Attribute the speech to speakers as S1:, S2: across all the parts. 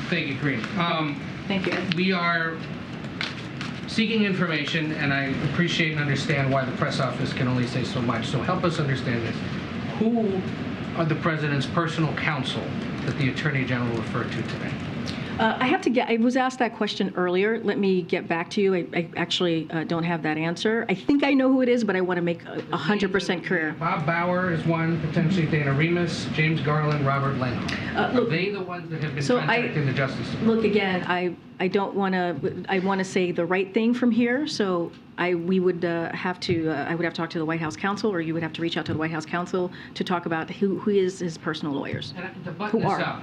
S1: Thank you, Karine.
S2: Thank you.
S1: We are seeking information, and I appreciate and understand why the press office can only say so much. So help us understand this. Who are the president's personal counsel that the Attorney General referred to today?
S2: I was asked that question earlier. Let me get back to you. I actually don't have that answer. I think I know who it is, but I want to make 100% clear.
S1: Bob Bauer is one, potentially Dana Remus, James Garland, Robert Lausch. Are they the ones that have been contacting the Justice Department?
S2: Look, again, I don't want to. I want to say the right thing from here. So I would have to talk to the White House counsel, or you would have to reach out to the White House counsel to talk about who is his personal lawyers.
S1: And to button this up,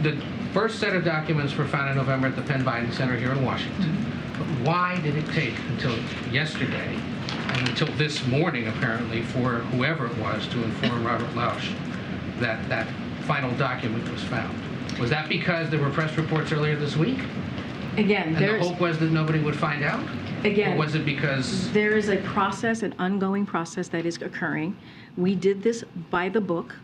S1: the first set of documents were found in November at the Penn Biden Center here in Washington. But why did it take until yesterday and until this morning, apparently, for whoever it was to inform Robert Lausch that that final document was found? Was that because there were press reports earlier this week?
S2: Again,
S1: and the hope was that nobody would find out?
S2: Again,
S1: or was it because
S2: there is a process, an ongoing process that is occurring? We did this by the book.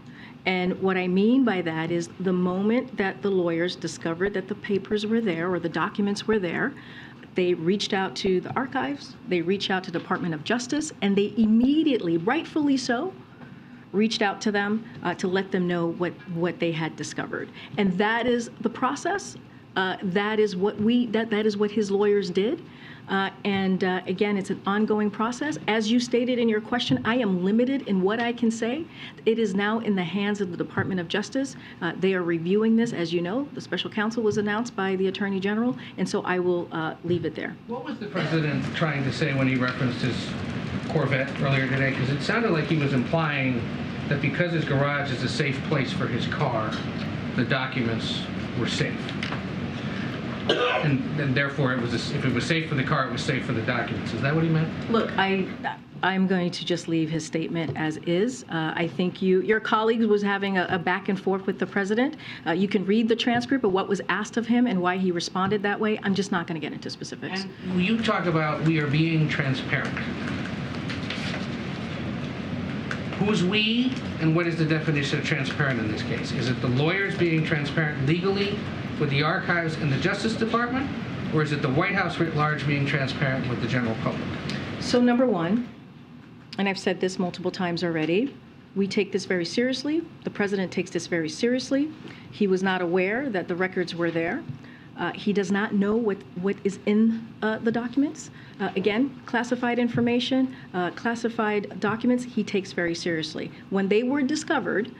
S2: And what I mean by that is the moment that the lawyers discovered that the papers were there or the documents were there, they reached out to the archives, they reached out to the Department of Justice, and they immediately, rightfully so, reached out to them to let them know what they had discovered. And that is the process. That is what that is what his lawyers did. Again, it's an ongoing process. As you stated in your question, I am limited in what I can say. It is now in the hands of the Department of Justice. They are reviewing this. As you know, the special counsel was announced by the Attorney General, and so I will leave it there.
S1: What was the president trying to say when he referenced his Corvette earlier today? Because it sounded like he was implying that because his garage is a safe place for his car, the documents were safe. And therefore, if it was safe for the car, it was safe for the documents. Is that what he meant?
S2: Look, I'm going to just leave his statement as is. I think your colleague was having a back and forth with the president. You can read the transcript of what was asked of him and why he responded that way. I'm just not going to get into specifics.
S1: And you talk about we are being transparent. Who's we, and what is the definition of transparent in this case? Is it the lawyers being transparent legally with the archives and the Justice Department, or is it the White House writ large being transparent with the general public?
S2: So number one, and I've said this multiple times already, we take this very seriously. The president takes this very seriously. He was not aware that the records were there. He does not know what is in the documents. Again, classified information, classified documents, he takes very seriously. When they were discovered,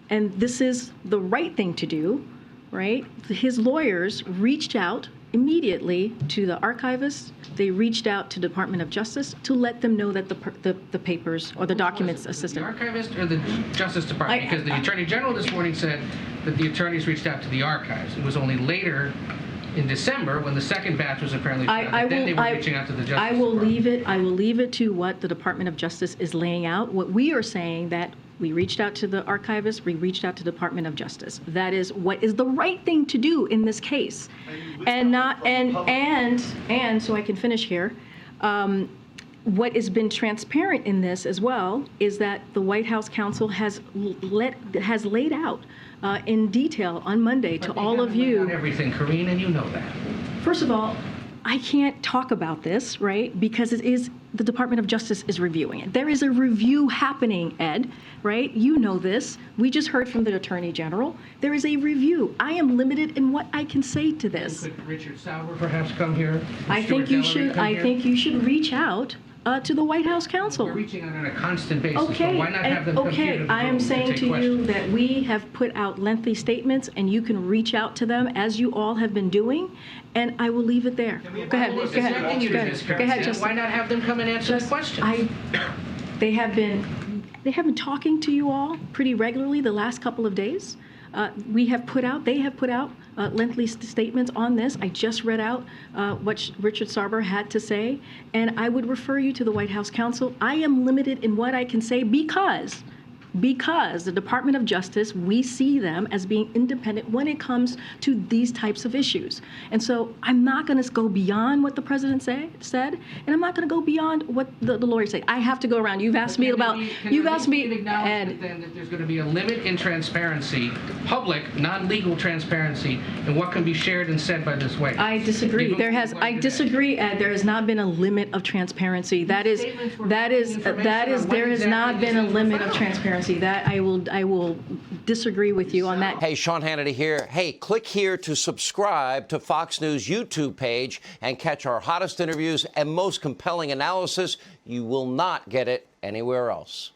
S2: and this is the right thing to do, right? His lawyers reached out immediately to the archivists. They reached out to the Department of Justice to let them know that the papers or the documents assisted.
S1: The archivist or the Justice Department? Because the Attorney General this morning said that the attorneys reached out to the archives. It was only later in December when the second batch was apparently found, then they were reaching out to the Justice Department.
S2: I will leave it to what the Department of Justice is laying out. What we are saying that we reached out to the archivists, we reached out to the Department of Justice. That is what is the right thing to do in this case. And so I can finish here. What has been transparent in this as well is that the White House counsel has laid out in detail on Monday to all of you.
S1: Not everything, Karine, and you know that.
S2: First of all, I can't talk about this, right? Because it is the Department of Justice is reviewing it. There is a review happening, Ed, right? You know this. We just heard from the Attorney General. There is a review. I am limited in what I can say to this.
S1: Could Richard Sauer perhaps come here?
S2: I think you should reach out to the White House counsel.
S1: We're reaching out on a constant basis.
S2: Okay,
S1: so why not have them come here to the
S2: I am
S1: room
S2: saying to
S1: questions?
S2: you that we have put out lengthy statements, and you can reach out to them as you all have been doing, and I will leave it there. Go ahead.
S1: Why not have them come and answer the questions?
S2: They have been talking to you all pretty regularly the last couple of days. They have put out lengthy statements on this. I just read out what Richard Sauer had to say, and I would refer you to the White House counsel. I am limited in what I can say because because the Department of Justice, we see them as being independent when it comes to these types of issues. And so I'm not going to go beyond what the president said, and I'm not going to go beyond what the lawyers say. I have to go around. You've asked me about, you've asked me,
S1: and then that there's going to be a limit in transparency, public, non-legal transparency, in what can be shared and said by this way.
S2: I disagree. I disagree, Ed. There has not been a limit of transparency. There has not been a limit of transparency. That I will disagree with you on that.
S3: Hey, Sean Hannity here. Hey, click here to subscribe to Fox News YouTube page and catch our hottest interviews and most compelling analysis. You will not get it anywhere else.